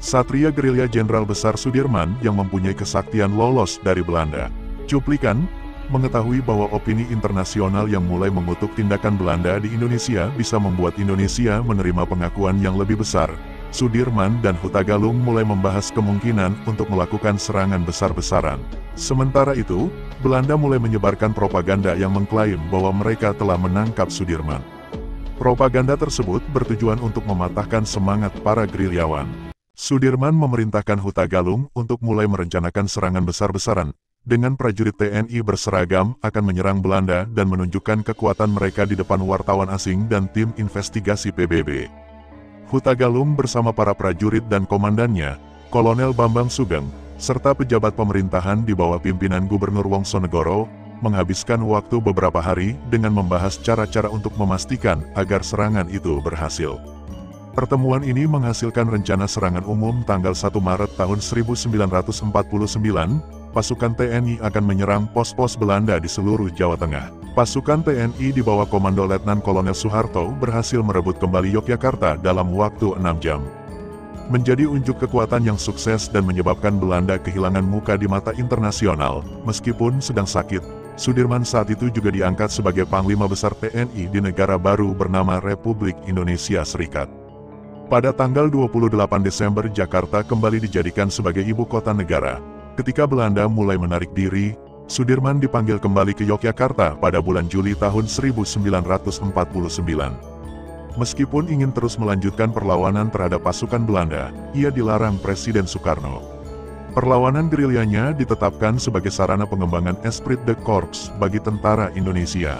satria gerilya Jenderal Besar Sudirman yang mempunyai kesaktian lolos dari Belanda. Cuplikan, mengetahui bahwa opini internasional yang mulai mengutuk tindakan Belanda di Indonesia bisa membuat Indonesia menerima pengakuan yang lebih besar. Sudirman dan Hutagalung mulai membahas kemungkinan untuk melakukan serangan besar-besaran. Sementara itu, Belanda mulai menyebarkan propaganda yang mengklaim bahwa mereka telah menangkap Sudirman. Propaganda tersebut bertujuan untuk mematahkan semangat para gerilyawan. Sudirman memerintahkan Hutagalung untuk mulai merencanakan serangan besar-besaran, dengan prajurit TNI berseragam akan menyerang Belanda dan menunjukkan kekuatan mereka di depan wartawan asing dan tim investigasi PBB. Hutagalung bersama para prajurit dan komandannya, Kolonel Bambang Sugeng, serta pejabat pemerintahan di bawah pimpinan Gubernur Wongsonegoro, menghabiskan waktu beberapa hari dengan membahas cara-cara untuk memastikan agar serangan itu berhasil. Pertemuan ini menghasilkan rencana serangan umum tanggal 1 Maret tahun 1949, pasukan TNI akan menyerang pos-pos Belanda di seluruh Jawa Tengah. Pasukan TNI di bawah Komando Letnan Kolonel Soeharto berhasil merebut kembali Yogyakarta dalam waktu 6 jam. Menjadi unjuk kekuatan yang sukses dan menyebabkan Belanda kehilangan muka di mata internasional, meskipun sedang sakit. Sudirman saat itu juga diangkat sebagai Panglima Besar TNI di negara baru bernama Republik Indonesia Serikat. Pada tanggal 28 Desember Jakarta kembali dijadikan sebagai ibu kota negara. Ketika Belanda mulai menarik diri, Sudirman dipanggil kembali ke Yogyakarta pada bulan Juli tahun 1949. Meskipun ingin terus melanjutkan perlawanan terhadap pasukan Belanda, ia dilarang Presiden Soekarno. Perlawanan gerilyanya ditetapkan sebagai sarana pengembangan esprit de corps bagi tentara Indonesia.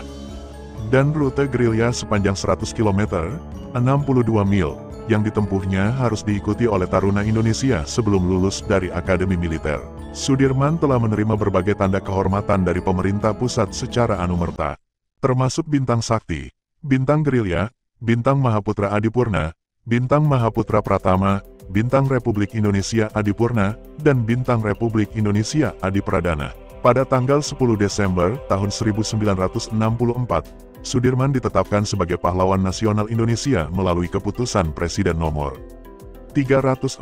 Dan rute gerilya sepanjang 100 km, 62 mil, yang ditempuhnya harus diikuti oleh taruna Indonesia sebelum lulus dari Akademi Militer. Sudirman telah menerima berbagai tanda kehormatan dari pemerintah pusat secara anumerta, termasuk Bintang Sakti, Bintang Gerilya, Bintang Mahaputra Adipurna, Bintang Mahaputra Pratama, Bintang Republik Indonesia Adipurna, dan Bintang Republik Indonesia Adipradana. Pada tanggal 10 Desember tahun 1964, Sudirman ditetapkan sebagai pahlawan nasional Indonesia melalui keputusan Presiden nomor 314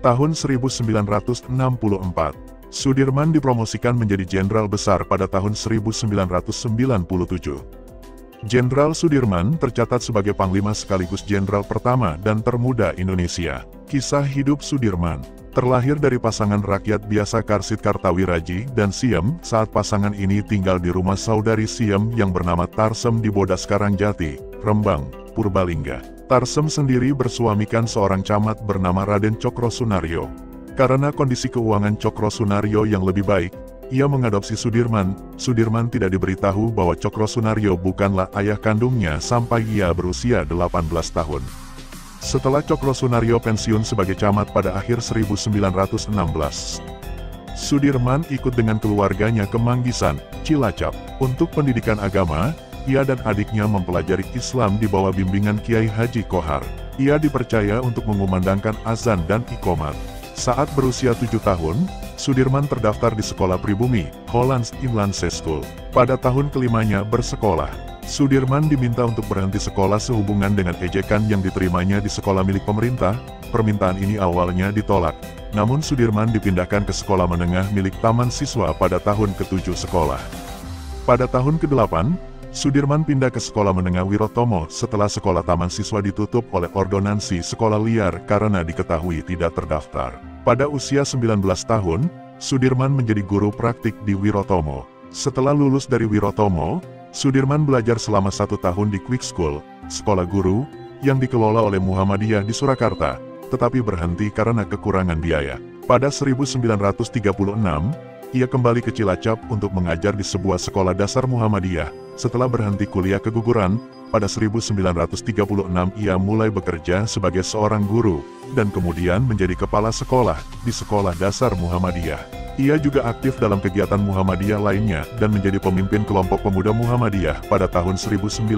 tahun 1964. Sudirman dipromosikan menjadi Jenderal Besar pada tahun 1997. Jenderal Sudirman tercatat sebagai Panglima sekaligus Jenderal pertama dan termuda Indonesia. Kisah hidup Sudirman. Terlahir dari pasangan rakyat biasa Karsit Kartawiraji dan Siem, saat pasangan ini tinggal di rumah saudari Siem yang bernama Tarsem di Bodas Karangjati, Rembang, Purbalingga. Tarsem sendiri bersuamikan seorang camat bernama Raden Cokro Sunaryo. Karena kondisi keuangan Cokro Sunaryo yang lebih baik, ia mengadopsi Sudirman. Sudirman tidak diberitahu bahwa Cokro Sunaryo bukanlah ayah kandungnya sampai ia berusia 18 tahun. Setelah Cokro Sunaryo pensiun sebagai camat pada akhir 1916, Sudirman ikut dengan keluarganya ke Manggisan, Cilacap. Untuk pendidikan agama, ia dan adiknya mempelajari Islam di bawah bimbingan Kiai Haji Kohar. Ia dipercaya untuk mengumandangkan azan dan iqomat. Saat berusia 7 tahun, Sudirman terdaftar di sekolah pribumi, Hollands Inlandse School. Pada tahun kelimanya bersekolah, Sudirman diminta untuk berhenti sekolah sehubungan dengan ejekan yang diterimanya di sekolah milik pemerintah. Permintaan ini awalnya ditolak, namun Sudirman dipindahkan ke sekolah menengah milik Taman Siswa pada tahun ke-7 sekolah. Pada tahun ke-8, Sudirman pindah ke sekolah menengah Wirotomo setelah sekolah Taman Siswa ditutup oleh ordonansi sekolah liar karena diketahui tidak terdaftar. Pada usia 19 tahun, Sudirman menjadi guru praktik di Wirotomo. Setelah lulus dari Wirotomo, Sudirman belajar selama 1 tahun di Quick School, sekolah guru, yang dikelola oleh Muhammadiyah di Surakarta, tetapi berhenti karena kekurangan biaya. Pada 1936, ia kembali ke Cilacap untuk mengajar di sebuah sekolah dasar Muhammadiyah. Setelah berhenti kuliah keguguran, pada 1936 ia mulai bekerja sebagai seorang guru, dan kemudian menjadi kepala sekolah di sekolah dasar Muhammadiyah. Ia juga aktif dalam kegiatan Muhammadiyah lainnya dan menjadi pemimpin kelompok pemuda Muhammadiyah pada tahun 1937.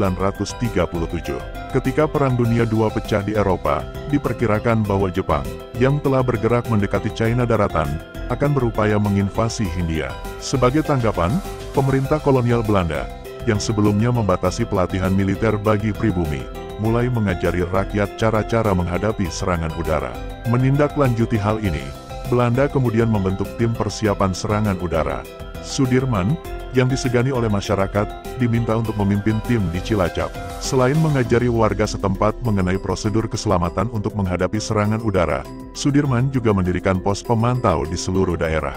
Ketika Perang Dunia II pecah di Eropa, diperkirakan bahwa Jepang, yang telah bergerak mendekati China daratan, akan berupaya menginvasi Hindia. Sebagai tanggapan, pemerintah kolonial Belanda, yang sebelumnya membatasi pelatihan militer bagi pribumi, mulai mengajari rakyat cara-cara menghadapi serangan udara. Menindaklanjuti hal ini, Belanda kemudian membentuk tim persiapan serangan udara. Sudirman, yang disegani oleh masyarakat, diminta untuk memimpin tim di Cilacap. Selain mengajari warga setempat mengenai prosedur keselamatan untuk menghadapi serangan udara, Sudirman juga mendirikan pos pemantau di seluruh daerah.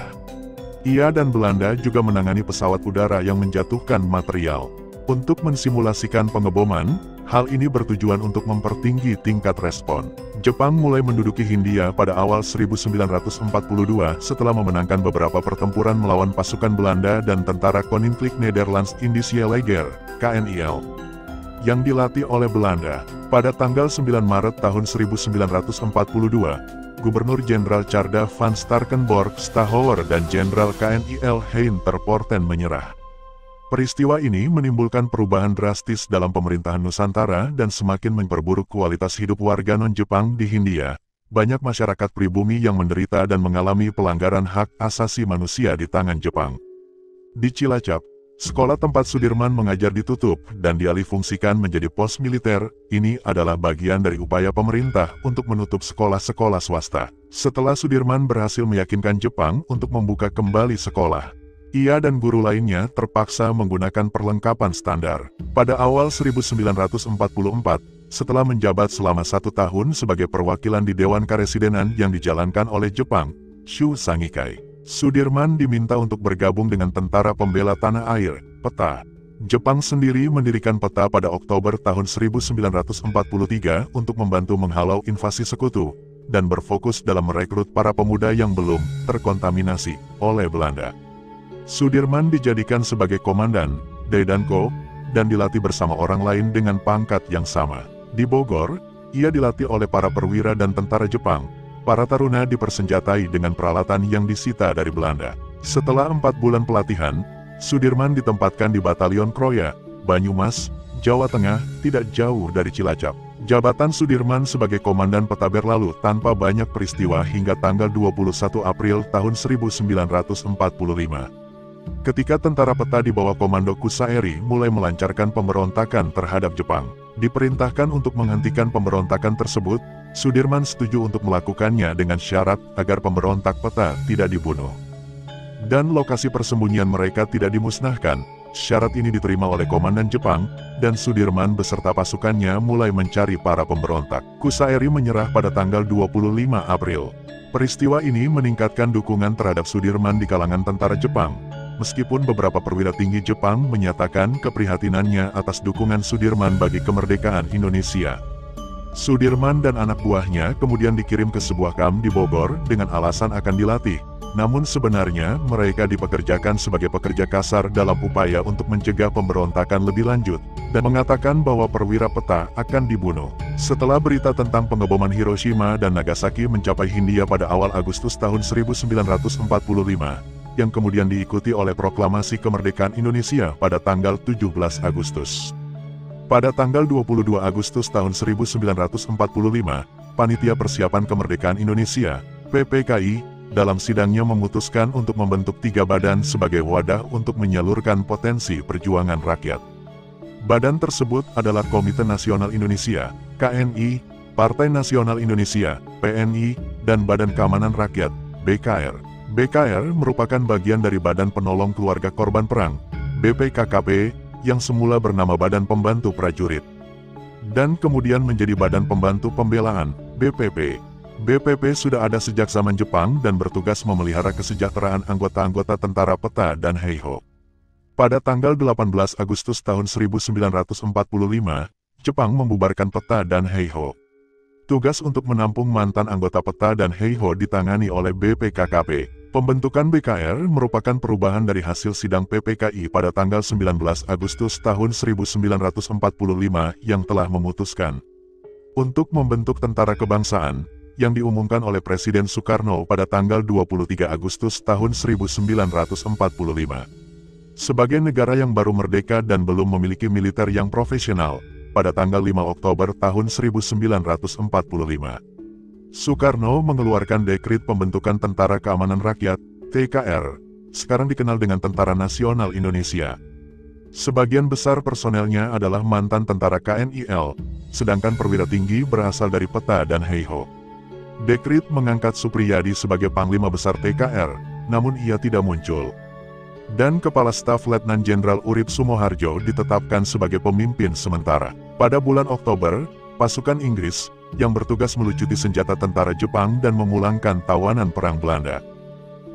Ia dan Belanda juga menangani pesawat udara yang menjatuhkan material. Untuk mensimulasikan pengeboman, hal ini bertujuan untuk mempertinggi tingkat respon. Jepang mulai menduduki Hindia pada awal 1942 setelah memenangkan beberapa pertempuran melawan pasukan Belanda dan tentara Koninklijk Nederlands Indische Leger, KNIL, yang dilatih oleh Belanda. Pada tanggal 9 Maret tahun 1942, Gubernur Jenderal Tjarda van Starkenborgh Stachouwer dan Jenderal KNIL Hein ter Poorten menyerah. Peristiwa ini menimbulkan perubahan drastis dalam pemerintahan Nusantara dan semakin memperburuk kualitas hidup warga non-Jepang di Hindia. Banyak masyarakat pribumi yang menderita dan mengalami pelanggaran hak asasi manusia di tangan Jepang. Di Cilacap, sekolah tempat Sudirman mengajar ditutup dan dialihfungsikan menjadi pos militer. Ini adalah bagian dari upaya pemerintah untuk menutup sekolah-sekolah swasta. Setelah Sudirman berhasil meyakinkan Jepang untuk membuka kembali sekolah, ia dan guru lainnya terpaksa menggunakan perlengkapan standar. Pada awal 1944, setelah menjabat selama 1 tahun sebagai perwakilan di Dewan Karesidenan yang dijalankan oleh Jepang, Shu Sangikai, Sudirman diminta untuk bergabung dengan Tentara Pembela Tanah Air, PETA. Jepang sendiri mendirikan PETA pada Oktober tahun 1943 untuk membantu menghalau invasi sekutu, dan berfokus dalam merekrut para pemuda yang belum terkontaminasi oleh Belanda. Sudirman dijadikan sebagai komandan, Daidanko, dan dilatih bersama orang lain dengan pangkat yang sama. Di Bogor, ia dilatih oleh para perwira dan tentara Jepang. Para taruna dipersenjatai dengan peralatan yang disita dari Belanda. Setelah 4 bulan pelatihan, Sudirman ditempatkan di Batalion Kroya, Banyumas, Jawa Tengah, tidak jauh dari Cilacap. Jabatan Sudirman sebagai komandan PETA berlalu tanpa banyak peristiwa hingga tanggal 21 April tahun 1945. Ketika tentara PETA di bawah komando Kusaeri mulai melancarkan pemberontakan terhadap Jepang, diperintahkan untuk menghentikan pemberontakan tersebut. Sudirman setuju untuk melakukannya dengan syarat agar pemberontak PETA tidak dibunuh dan lokasi persembunyian mereka tidak dimusnahkan. Syarat ini diterima oleh komandan Jepang, dan Sudirman beserta pasukannya mulai mencari para pemberontak. Kusaeri menyerah pada tanggal 25 April. Peristiwa ini meningkatkan dukungan terhadap Sudirman di kalangan tentara Jepang. Meskipun beberapa perwira tinggi Jepang menyatakan keprihatinannya atas dukungan Sudirman bagi kemerdekaan Indonesia. Sudirman dan anak buahnya kemudian dikirim ke sebuah kamp di Bogor dengan alasan akan dilatih. Namun sebenarnya mereka dipekerjakan sebagai pekerja kasar dalam upaya untuk mencegah pemberontakan lebih lanjut, dan mengatakan bahwa perwira PETA akan dibunuh. Setelah berita tentang pengeboman Hiroshima dan Nagasaki mencapai Hindia pada awal Agustus tahun 1945, yang kemudian diikuti oleh proklamasi kemerdekaan Indonesia pada tanggal 17 Agustus. Pada tanggal 22 Agustus tahun 1945, Panitia Persiapan Kemerdekaan Indonesia, PPKI, dalam sidangnya memutuskan untuk membentuk 3 badan sebagai wadah untuk menyalurkan potensi perjuangan rakyat. Badan tersebut adalah Komite Nasional Indonesia, KNI, Partai Nasional Indonesia, PNI, dan Badan Keamanan Rakyat, BKR. BKR merupakan bagian dari Badan Penolong Keluarga Korban Perang, BPKKP, yang semula bernama Badan Pembantu Prajurit, dan kemudian menjadi Badan Pembantu Pembelaan, BPP. BPP sudah ada sejak zaman Jepang dan bertugas memelihara kesejahteraan anggota-anggota tentara PETA dan Heiho. Pada tanggal 18 Agustus tahun 1945, Jepang membubarkan PETA dan Heiho. Tugas untuk menampung mantan anggota PETA dan Heiho ditangani oleh BPKKP. Pembentukan BKR merupakan perubahan dari hasil sidang PPKI pada tanggal 19 Agustus tahun 1945 yang telah memutuskan untuk membentuk Tentara Kebangsaan, yang diumumkan oleh Presiden Soekarno pada tanggal 23 Agustus tahun 1945. Sebagai negara yang baru merdeka dan belum memiliki militer yang profesional, pada tanggal 5 Oktober tahun 1945. Soekarno mengeluarkan dekrit pembentukan Tentara Keamanan Rakyat, TKR, sekarang dikenal dengan Tentara Nasional Indonesia. Sebagian besar personelnya adalah mantan tentara KNIL, sedangkan perwira tinggi berasal dari Peta dan Heiho. Dekrit mengangkat Supriyadi sebagai Panglima Besar TKR, namun ia tidak muncul. Dan Kepala Staf Letnan Jenderal Urip Sumoharjo ditetapkan sebagai pemimpin sementara. Pada bulan Oktober, pasukan Inggris yang bertugas melucuti senjata tentara Jepang dan memulangkan tawanan perang Belanda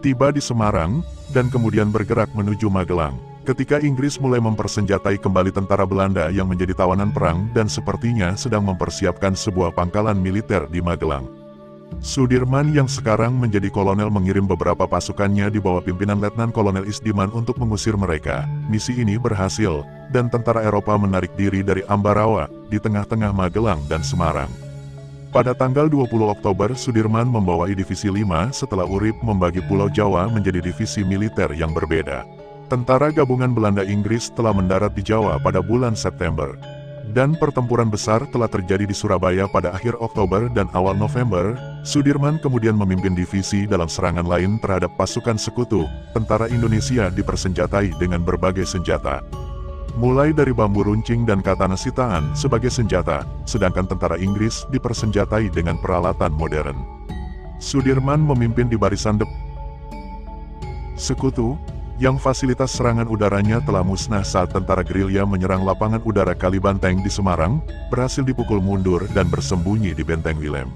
tiba di Semarang dan kemudian bergerak menuju Magelang. Ketika Inggris mulai mempersenjatai kembali tentara Belanda yang menjadi tawanan perang dan sepertinya sedang mempersiapkan sebuah pangkalan militer di Magelang. Sudirman yang sekarang menjadi kolonel mengirim beberapa pasukannya di bawah pimpinan Letnan Kolonel Isdiman untuk mengusir mereka. Misi ini berhasil, dan tentara Eropa menarik diri dari Ambarawa, di tengah-tengah Magelang dan Semarang. Pada tanggal 20 Oktober Sudirman membawai Divisi 5 setelah Urip membagi Pulau Jawa menjadi divisi militer yang berbeda. Tentara gabungan Belanda-Inggris telah mendarat di Jawa pada bulan September. Dan pertempuran besar telah terjadi di Surabaya pada akhir Oktober dan awal November. Sudirman kemudian memimpin divisi dalam serangan lain terhadap pasukan sekutu. Tentara Indonesia dipersenjatai dengan berbagai senjata, mulai dari bambu runcing dan katana sitaan sebagai senjata, sedangkan tentara Inggris dipersenjatai dengan peralatan modern. Sudirman memimpin di barisan depan sekutu, yang fasilitas serangan udaranya telah musnah saat tentara gerilya menyerang lapangan udara Kalibanteng di Semarang, berhasil dipukul mundur dan bersembunyi di Benteng Willem.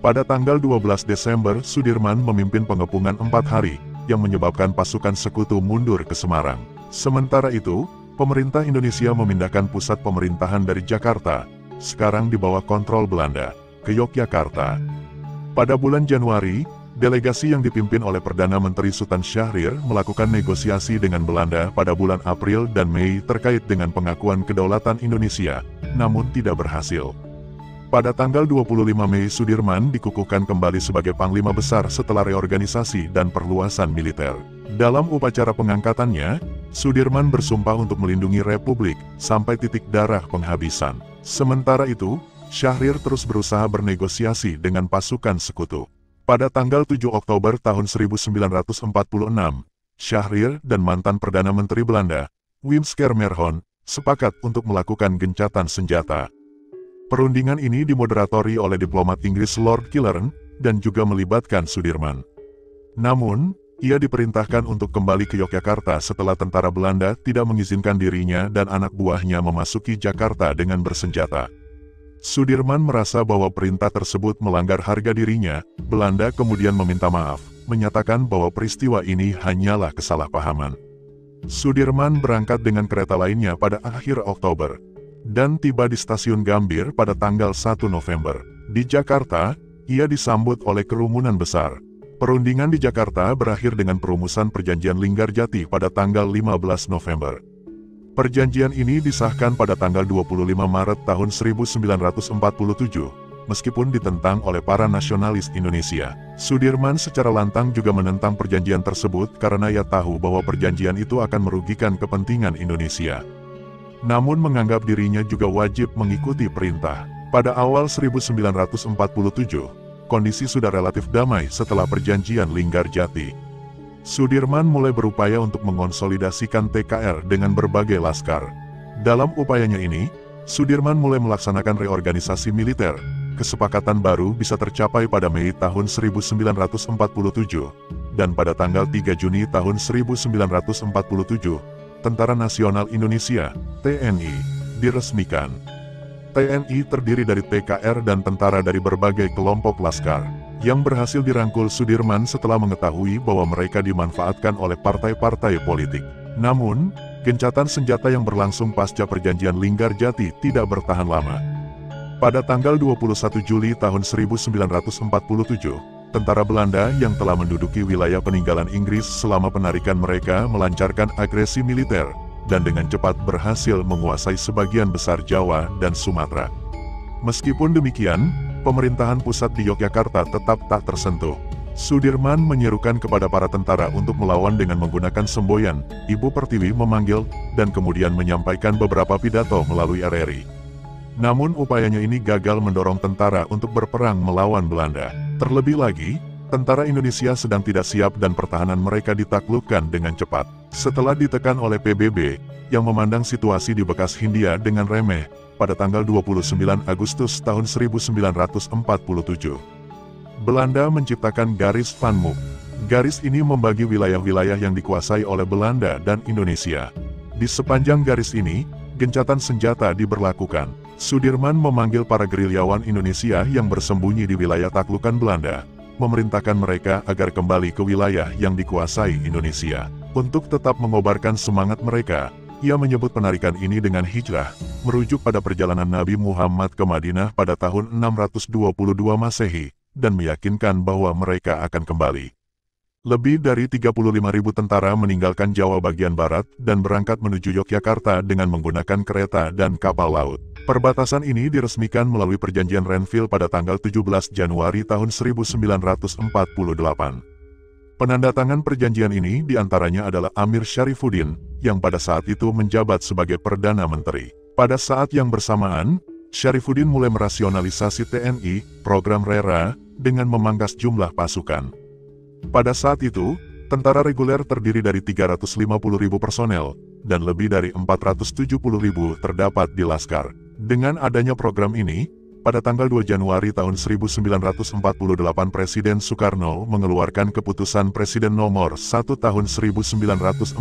Pada tanggal 12 Desember, Sudirman memimpin pengepungan 4 hari, yang menyebabkan pasukan sekutu mundur ke Semarang. Sementara itu, pemerintah Indonesia memindahkan pusat pemerintahan dari Jakarta, sekarang di bawah kontrol Belanda, ke Yogyakarta. Pada bulan Januari, delegasi yang dipimpin oleh Perdana Menteri Sultan Syahrir melakukan negosiasi dengan Belanda pada bulan April dan Mei terkait dengan pengakuan kedaulatan Indonesia, namun tidak berhasil. Pada tanggal 25 Mei Sudirman dikukuhkan kembali sebagai Panglima Besar setelah reorganisasi dan perluasan militer. Dalam upacara pengangkatannya, Sudirman bersumpah untuk melindungi Republik sampai titik darah penghabisan. Sementara itu, Syahrir terus berusaha bernegosiasi dengan pasukan sekutu. Pada tanggal 7 Oktober tahun 1946, Syahrir dan mantan Perdana Menteri Belanda, Wim Schermerhorn, sepakat untuk melakukan gencatan senjata. Perundingan ini dimoderatori oleh diplomat Inggris Lord Killern, dan juga melibatkan Sudirman. Namun, ia diperintahkan untuk kembali ke Yogyakarta setelah tentara Belanda tidak mengizinkan dirinya dan anak buahnya memasuki Jakarta dengan bersenjata. Sudirman merasa bahwa perintah tersebut melanggar harga dirinya. Belanda kemudian meminta maaf, menyatakan bahwa peristiwa ini hanyalah kesalahpahaman. Sudirman berangkat dengan kereta lainnya pada akhir Oktober, dan tiba di stasiun Gambir pada tanggal 1 November. Di Jakarta, ia disambut oleh kerumunan besar. Perundingan di Jakarta berakhir dengan perumusan Perjanjian Linggarjati pada tanggal 15 November. Perjanjian ini disahkan pada tanggal 25 Maret tahun 1947, meskipun ditentang oleh para nasionalis Indonesia. Sudirman secara lantang juga menentang perjanjian tersebut karena ia tahu bahwa perjanjian itu akan merugikan kepentingan Indonesia. Namun menganggap dirinya juga wajib mengikuti perintah. Pada awal 1947, kondisi sudah relatif damai setelah perjanjian Linggarjati. Sudirman mulai berupaya untuk mengonsolidasikan TKR dengan berbagai laskar. Dalam upayanya ini, Sudirman mulai melaksanakan reorganisasi militer. Kesepakatan baru bisa tercapai pada Mei tahun 1947, dan pada tanggal 3 Juni tahun 1947, Tentara Nasional Indonesia, TNI, diresmikan. TNI terdiri dari TKR dan tentara dari berbagai kelompok laskar, yang berhasil dirangkul Sudirman setelah mengetahui bahwa mereka dimanfaatkan oleh partai-partai politik. Namun, gencatan senjata yang berlangsung pasca perjanjian Linggarjati tidak bertahan lama. Pada tanggal 21 Juli tahun 1947, tentara Belanda yang telah menduduki wilayah peninggalan Inggris selama penarikan mereka melancarkan agresi militer, dan dengan cepat berhasil menguasai sebagian besar Jawa dan Sumatera. Meskipun demikian, pemerintahan pusat di Yogyakarta tetap tak tersentuh. Sudirman menyerukan kepada para tentara untuk melawan dengan menggunakan semboyan. Ibu Pertiwi memanggil, dan kemudian menyampaikan beberapa pidato melalui RRI. Namun upayanya ini gagal mendorong tentara untuk berperang melawan Belanda. Terlebih lagi, tentara Indonesia sedang tidak siap dan pertahanan mereka ditaklukkan dengan cepat. Setelah ditekan oleh PBB, yang memandang situasi di bekas Hindia dengan remeh, pada tanggal 29 Agustus tahun 1947. Belanda menciptakan garis Van Mook. Garis ini membagi wilayah-wilayah yang dikuasai oleh Belanda dan Indonesia. Di sepanjang garis ini, gencatan senjata diberlakukan. Sudirman memanggil para gerilyawan Indonesia yang bersembunyi di wilayah taklukan Belanda, memerintahkan mereka agar kembali ke wilayah yang dikuasai Indonesia. Untuk tetap mengobarkan semangat mereka, ia menyebut penarikan ini dengan hijrah, merujuk pada perjalanan Nabi Muhammad ke Madinah pada tahun 622 Masehi, dan meyakinkan bahwa mereka akan kembali. Lebih dari 35.000 tentara meninggalkan Jawa bagian barat dan berangkat menuju Yogyakarta dengan menggunakan kereta dan kapal laut. Perbatasan ini diresmikan melalui perjanjian Renville pada tanggal 17 Januari tahun 1948. Penandatangan perjanjian ini diantaranya adalah Amir Syarifuddin, yang pada saat itu menjabat sebagai Perdana Menteri. Pada saat yang bersamaan, Syarifuddin mulai merasionalisasi TNI, program RERA, dengan memangkas jumlah pasukan. Pada saat itu, tentara reguler terdiri dari 350.000 personel, dan lebih dari 470.000 terdapat di Laskar. Dengan adanya program ini, pada tanggal 2 Januari tahun 1948 Presiden Soekarno mengeluarkan keputusan Presiden nomor 1 tahun 1948,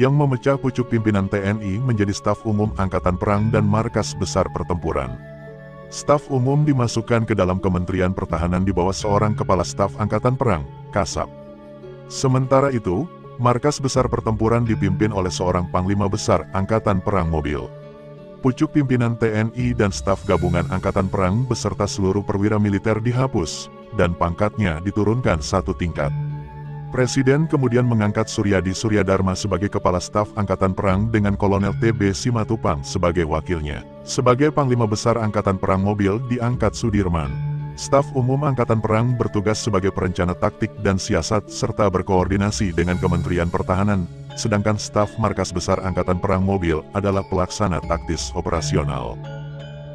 yang memecah pucuk pimpinan TNI menjadi Staf Umum Angkatan Perang dan Markas Besar Pertempuran. Staf Umum dimasukkan ke dalam Kementerian Pertahanan di bawah seorang Kepala Staf Angkatan Perang, Kasab. Sementara itu, Markas Besar Pertempuran dipimpin oleh seorang Panglima Besar Angkatan Perang Mobil. Pucuk pimpinan TNI dan staf gabungan Angkatan Perang beserta seluruh perwira militer dihapus, dan pangkatnya diturunkan satu tingkat. Presiden kemudian mengangkat Suryadi Suryadharma sebagai Kepala Staf Angkatan Perang dengan Kolonel T.B. Simatupang sebagai wakilnya. Sebagai Panglima Besar Angkatan Perang Mobil diangkat Sudirman. Staf Umum Angkatan Perang bertugas sebagai perencana taktik dan siasat serta berkoordinasi dengan Kementerian Pertahanan, sedangkan staf Markas Besar Angkatan Perang Mobil adalah pelaksana taktis operasional.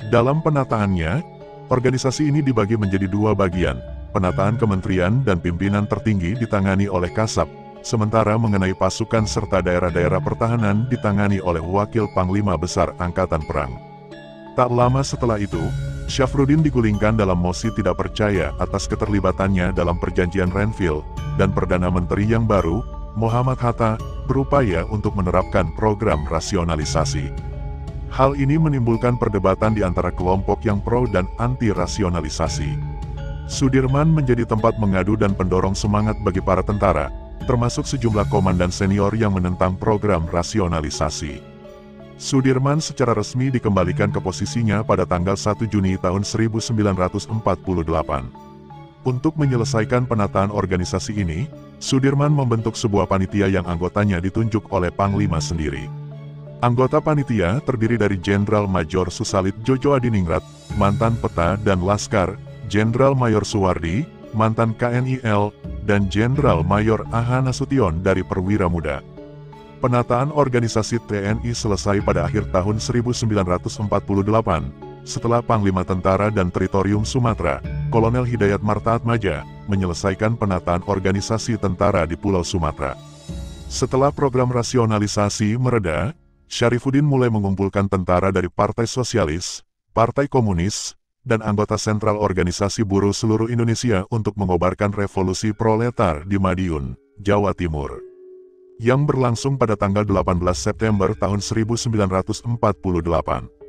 Dalam penataannya, organisasi ini dibagi menjadi dua bagian. Penataan kementerian dan pimpinan tertinggi ditangani oleh Kasab, sementara mengenai pasukan serta daerah-daerah pertahanan ditangani oleh Wakil Panglima Besar Angkatan Perang. Tak lama setelah itu, Syafruddin digulingkan dalam mosi tidak percaya atas keterlibatannya dalam perjanjian Renville, dan Perdana Menteri yang baru, Muhammad Hatta, berupaya untuk menerapkan program rasionalisasi. Hal ini menimbulkan perdebatan di antara kelompok yang pro dan anti-rasionalisasi. Sudirman menjadi tempat mengadu dan pendorong semangat bagi para tentara, termasuk sejumlah komandan senior yang menentang program rasionalisasi. Sudirman secara resmi dikembalikan ke posisinya pada tanggal 1 Juni tahun 1948. Untuk menyelesaikan penataan organisasi ini, Sudirman membentuk sebuah panitia yang anggotanya ditunjuk oleh Panglima sendiri. Anggota panitia terdiri dari Jenderal Major Susalit Jojo Adiningrat, mantan Peta dan Laskar, Jenderal Mayor Suwardi, mantan KNIL, dan Jenderal Mayor Aha Nasution dari Perwira Muda. Penataan organisasi TNI selesai pada akhir tahun 1948, setelah Panglima Tentara dan Teritorium Sumatera, Kolonel Hidayat Martaatmaja, menyelesaikan penataan organisasi tentara di Pulau Sumatera. Setelah program rasionalisasi mereda, Syarifuddin mulai mengumpulkan tentara dari Partai Sosialis, Partai Komunis, dan anggota sentral organisasi buruh seluruh Indonesia untuk mengobarkan revolusi proletar di Madiun, Jawa Timur, yang berlangsung pada tanggal 18 September tahun 1948.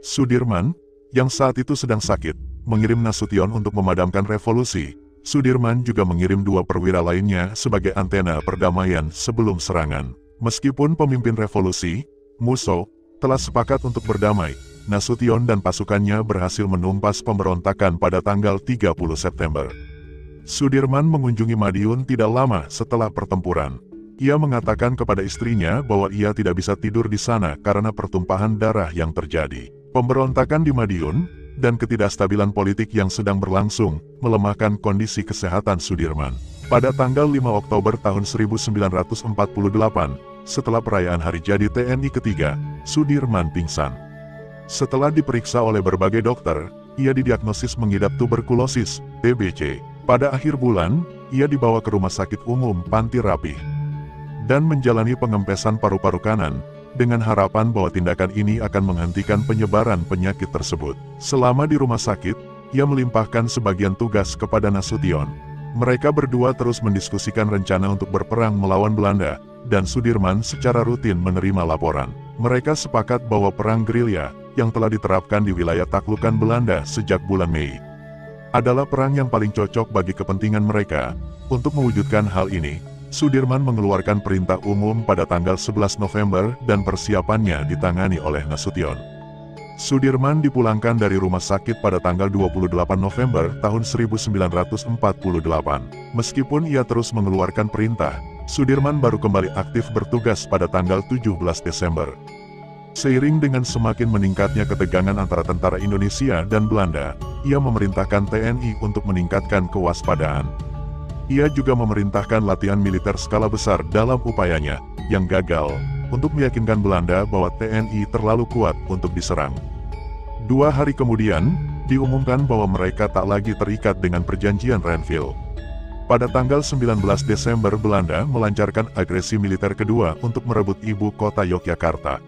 Sudirman, yang saat itu sedang sakit, mengirim Nasution untuk memadamkan revolusi. Sudirman juga mengirim dua perwira lainnya sebagai antena perdamaian sebelum serangan. Meskipun pemimpin revolusi, Musso, telah sepakat untuk berdamai, Nasution dan pasukannya berhasil menumpas pemberontakan pada tanggal 30 September. Sudirman mengunjungi Madiun tidak lama setelah pertempuran. Ia mengatakan kepada istrinya bahwa ia tidak bisa tidur di sana karena pertumpahan darah yang terjadi. Pemberontakan di Madiun, dan ketidakstabilan politik yang sedang berlangsung, melemahkan kondisi kesehatan Sudirman. Pada tanggal 5 Oktober tahun 1948, setelah perayaan Hari Jadi TNI ketiga, Sudirman pingsan. Setelah diperiksa oleh berbagai dokter, ia didiagnosis mengidap tuberkulosis, TBC. Pada akhir bulan, ia dibawa ke Rumah Sakit Umum Panti Rapih dan menjalani pengempesan paru-paru kanan, dengan harapan bahwa tindakan ini akan menghentikan penyebaran penyakit tersebut. Selama di rumah sakit, ia melimpahkan sebagian tugas kepada Nasution. Mereka berdua terus mendiskusikan rencana untuk berperang melawan Belanda, dan Sudirman secara rutin menerima laporan. Mereka sepakat bahwa perang gerilya, yang telah diterapkan di wilayah taklukan Belanda sejak bulan Mei, adalah perang yang paling cocok bagi kepentingan mereka. Untuk mewujudkan hal ini, Sudirman mengeluarkan perintah umum pada tanggal 11 November dan persiapannya ditangani oleh Nasution. Sudirman dipulangkan dari rumah sakit pada tanggal 28 November tahun 1948. Meskipun ia terus mengeluarkan perintah, Sudirman baru kembali aktif bertugas pada tanggal 17 Desember. Seiring dengan semakin meningkatnya ketegangan antara tentara Indonesia dan Belanda, ia memerintahkan TNI untuk meningkatkan kewaspadaan. Ia juga memerintahkan latihan militer skala besar dalam upayanya, yang gagal, untuk meyakinkan Belanda bahwa TNI terlalu kuat untuk diserang. 2 hari kemudian, diumumkan bahwa mereka tak lagi terikat dengan perjanjian Renville. Pada tanggal 19 Desember Belanda melancarkan agresi militer kedua untuk merebut ibu kota Yogyakarta.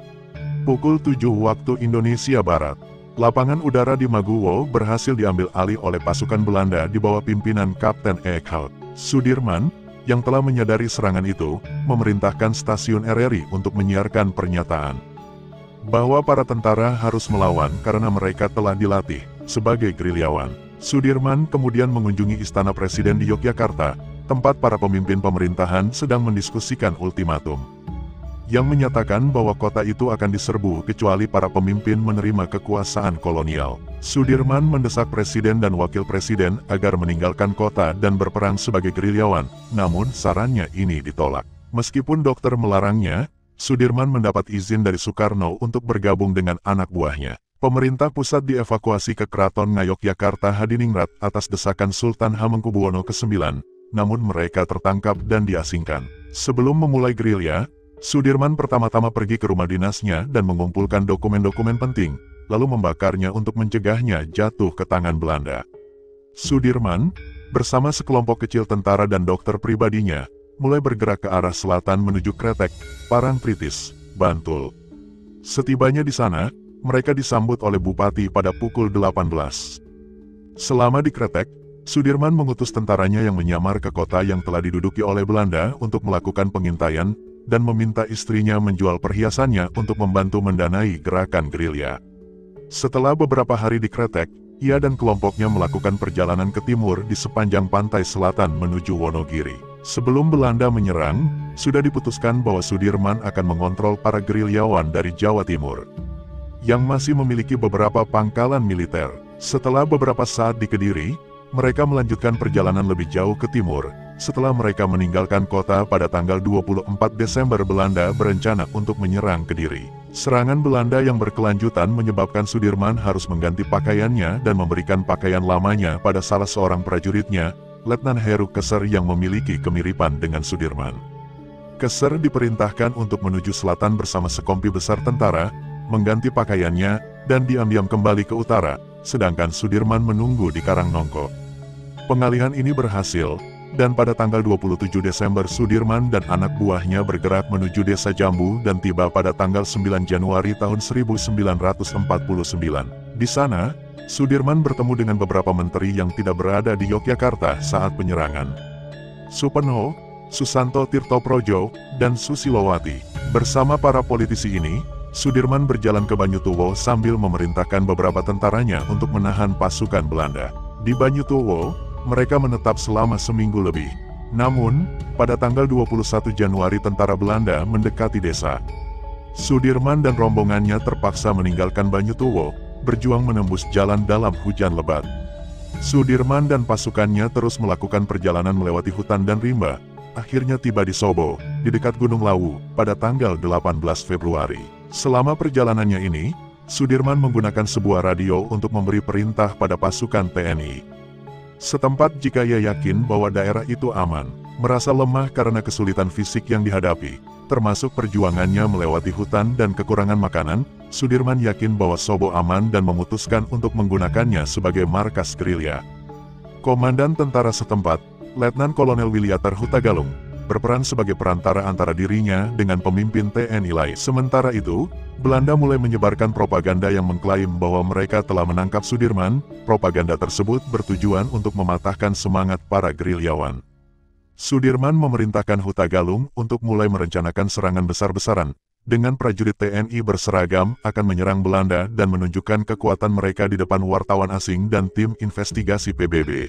Pukul 7 waktu Indonesia Barat, lapangan udara di Maguwo berhasil diambil alih oleh pasukan Belanda di bawah pimpinan Kapten Eekhout. Sudirman, yang telah menyadari serangan itu, memerintahkan stasiun RRI untuk menyiarkan pernyataan bahwa para tentara harus melawan karena mereka telah dilatih sebagai gerilyawan. Sudirman kemudian mengunjungi Istana Presiden di Yogyakarta, tempat para pemimpin pemerintahan sedang mendiskusikan ultimatum yang menyatakan bahwa kota itu akan diserbu kecuali para pemimpin menerima kekuasaan kolonial. Sudirman mendesak presiden dan wakil presiden agar meninggalkan kota dan berperang sebagai gerilyawan, namun sarannya ini ditolak. Meskipun dokter melarangnya, Sudirman mendapat izin dari Soekarno untuk bergabung dengan anak buahnya. Pemerintah pusat dievakuasi ke Keraton Ngayogyakarta Hadiningrat atas desakan Sultan Hamengkubuwono ke-9, namun mereka tertangkap dan diasingkan. Sebelum memulai gerilya, Sudirman pertama-tama pergi ke rumah dinasnya dan mengumpulkan dokumen-dokumen penting, lalu membakarnya untuk mencegahnya jatuh ke tangan Belanda. Sudirman, bersama sekelompok kecil tentara dan dokter pribadinya, mulai bergerak ke arah selatan menuju Kretek, Parangtritis, Bantul. Setibanya di sana, mereka disambut oleh Bupati pada pukul 18. Selama di Kretek, Sudirman mengutus tentaranya yang menyamar ke kota yang telah diduduki oleh Belanda untuk melakukan pengintaian, dan meminta istrinya menjual perhiasannya untuk membantu mendanai gerakan gerilya. Setelah beberapa hari di Kretek, ia dan kelompoknya melakukan perjalanan ke timur di sepanjang pantai selatan menuju Wonogiri. Sebelum Belanda menyerang, sudah diputuskan bahwa Sudirman akan mengontrol para gerilyawan dari Jawa Timur, yang masih memiliki beberapa pangkalan militer. Setelah beberapa saat di Kediri, mereka melanjutkan perjalanan lebih jauh ke timur. Setelah mereka meninggalkan kota pada tanggal 24 Desember, Belanda berencana untuk menyerang Kediri. Serangan Belanda yang berkelanjutan menyebabkan Sudirman harus mengganti pakaiannya dan memberikan pakaian lamanya pada salah seorang prajuritnya, Letnan Heru Keser, yang memiliki kemiripan dengan Sudirman. Keser diperintahkan untuk menuju selatan bersama sekompi besar tentara, mengganti pakaiannya, dan diam-diam kembali ke utara, sedangkan Sudirman menunggu di Karangnongko. Pengalihan ini berhasil, dan pada tanggal 27 Desember Sudirman dan anak buahnya bergerak menuju desa Jambu dan tiba pada tanggal 9 Januari tahun 1949. Di sana, Sudirman bertemu dengan beberapa menteri yang tidak berada di Yogyakarta saat penyerangan. Suparno, Susanto Tirtoprojo, dan Susilowati. Bersama para politisi ini, Sudirman berjalan ke Banyutuwo sambil memerintahkan beberapa tentaranya untuk menahan pasukan Belanda. Di Banyutuwo, mereka menetap selama seminggu lebih. Namun, pada tanggal 21 Januari tentara Belanda mendekati desa. Sudirman dan rombongannya terpaksa meninggalkan Banyutuwo, berjuang menembus jalan dalam hujan lebat. Sudirman dan pasukannya terus melakukan perjalanan melewati hutan dan rimba, akhirnya tiba di Sobo, di dekat Gunung Lawu, pada tanggal 18 Februari. Selama perjalanannya ini, Sudirman menggunakan sebuah radio untuk memberi perintah pada pasukan TNI setempat jika ia yakin bahwa daerah itu aman. Merasa lemah karena kesulitan fisik yang dihadapi, termasuk perjuangannya melewati hutan dan kekurangan makanan, Sudirman yakin bahwa Sobo aman dan memutuskan untuk menggunakannya sebagai markas gerilya. Komandan tentara setempat, Letnan Kolonel Wilyatar Hutagalung, berperan sebagai perantara antara dirinya dengan pemimpin TNI lain. Sementara itu, Belanda mulai menyebarkan propaganda yang mengklaim bahwa mereka telah menangkap Sudirman. Propaganda tersebut bertujuan untuk mematahkan semangat para gerilyawan. Sudirman memerintahkan Huta Galung untuk mulai merencanakan serangan besar-besaran, dengan prajurit TNI berseragam akan menyerang Belanda dan menunjukkan kekuatan mereka di depan wartawan asing dan tim investigasi PBB.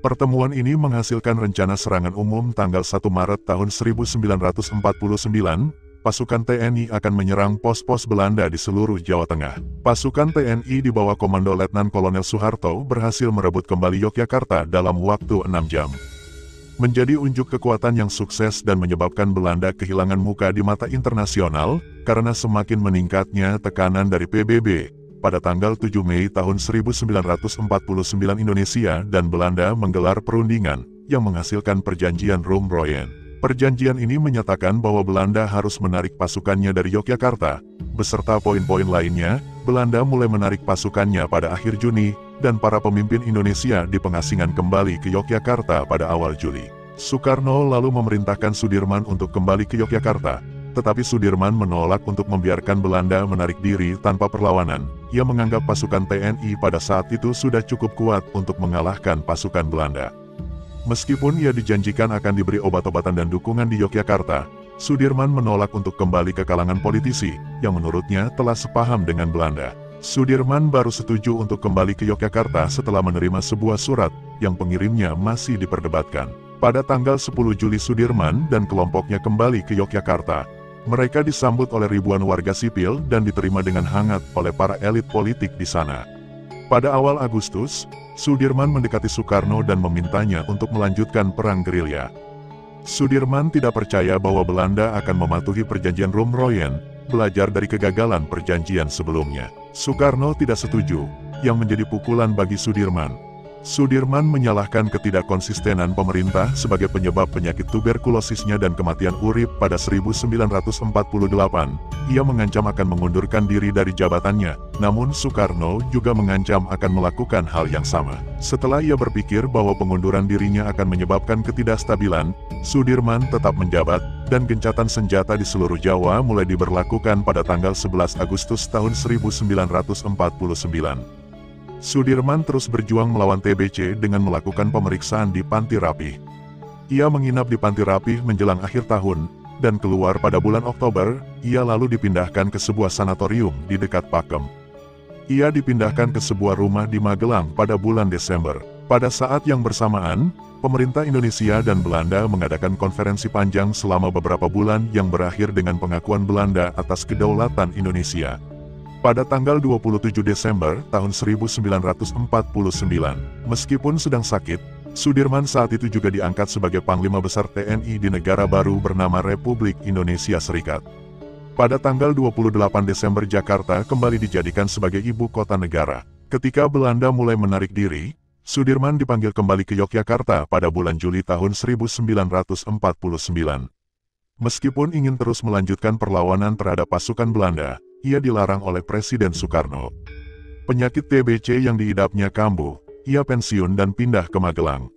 Pertemuan ini menghasilkan rencana serangan umum tanggal 1 Maret tahun 1949, pasukan TNI akan menyerang pos-pos Belanda di seluruh Jawa Tengah. Pasukan TNI di bawah komando Letnan Kolonel Soeharto berhasil merebut kembali Yogyakarta dalam waktu 6 jam. Menjadi unjuk kekuatan yang sukses dan menyebabkan Belanda kehilangan muka di mata internasional, karena semakin meningkatnya tekanan dari PBB. Pada tanggal 7 Mei tahun 1949 Indonesia dan Belanda menggelar perundingan, yang menghasilkan perjanjian Roem-Royen. Perjanjian ini menyatakan bahwa Belanda harus menarik pasukannya dari Yogyakarta. Beserta poin-poin lainnya, Belanda mulai menarik pasukannya pada akhir Juni, dan para pemimpin Indonesia dipengasingan kembali ke Yogyakarta pada awal Juli. Soekarno lalu memerintahkan Sudirman untuk kembali ke Yogyakarta, tetapi Sudirman menolak untuk membiarkan Belanda menarik diri tanpa perlawanan. Ia menganggap pasukan TNI pada saat itu sudah cukup kuat untuk mengalahkan pasukan Belanda. Meskipun ia dijanjikan akan diberi obat-obatan dan dukungan di Yogyakarta, Sudirman menolak untuk kembali ke kalangan politisi, yang menurutnya telah sepaham dengan Belanda. Sudirman baru setuju untuk kembali ke Yogyakarta setelah menerima sebuah surat, yang pengirimnya masih diperdebatkan. Pada tanggal 10 Juli Sudirman dan kelompoknya kembali ke Yogyakarta. Mereka disambut oleh ribuan warga sipil dan diterima dengan hangat oleh para elit politik di sana. Pada awal Agustus, Sudirman mendekati Soekarno dan memintanya untuk melanjutkan perang gerilya. Sudirman tidak percaya bahwa Belanda akan mematuhi perjanjian Roem-Royen, belajar dari kegagalan perjanjian sebelumnya. Soekarno tidak setuju, yang menjadi pukulan bagi Sudirman. Sudirman menyalahkan ketidakkonsistenan pemerintah sebagai penyebab penyakit tuberkulosisnya dan kematian Urip pada 1948. Ia mengancam akan mengundurkan diri dari jabatannya, namun Soekarno juga mengancam akan melakukan hal yang sama. Setelah ia berpikir bahwa pengunduran dirinya akan menyebabkan ketidakstabilan, Sudirman tetap menjabat, dan gencatan senjata di seluruh Jawa mulai diberlakukan pada tanggal 11 Agustus tahun 1949. Sudirman terus berjuang melawan TBC dengan melakukan pemeriksaan di Panti Rapih. Ia menginap di Panti Rapih menjelang akhir tahun, dan keluar pada bulan Oktober. Ia lalu dipindahkan ke sebuah sanatorium di dekat Pakem. Ia dipindahkan ke sebuah rumah di Magelang pada bulan Desember. Pada saat yang bersamaan, pemerintah Indonesia dan Belanda mengadakan konferensi panjang selama beberapa bulan yang berakhir dengan pengakuan Belanda atas kedaulatan Indonesia. Pada tanggal 27 Desember tahun 1949, meskipun sedang sakit, Sudirman saat itu juga diangkat sebagai Panglima Besar TNI di negara baru bernama Republik Indonesia Serikat. Pada tanggal 28 Desember Jakarta kembali dijadikan sebagai ibu kota negara. Ketika Belanda mulai menarik diri, Sudirman dipanggil kembali ke Yogyakarta pada bulan Juli tahun 1949. Meskipun ingin terus melanjutkan perlawanan terhadap pasukan Belanda, ia dilarang oleh Presiden Soekarno. Penyakit TBC yang diidapnya kambuh, ia pensiun dan pindah ke Magelang.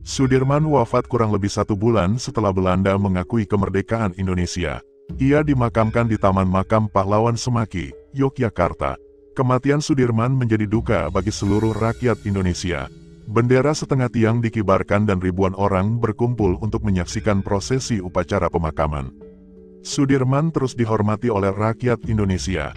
Sudirman wafat kurang lebih 1 bulan setelah Belanda mengakui kemerdekaan Indonesia. Ia dimakamkan di Taman Makam Pahlawan Semaki, Yogyakarta. Kematian Sudirman menjadi duka bagi seluruh rakyat Indonesia. Bendera setengah tiang dikibarkan dan ribuan orang berkumpul untuk menyaksikan prosesi upacara pemakaman. Sudirman terus dihormati oleh rakyat Indonesia.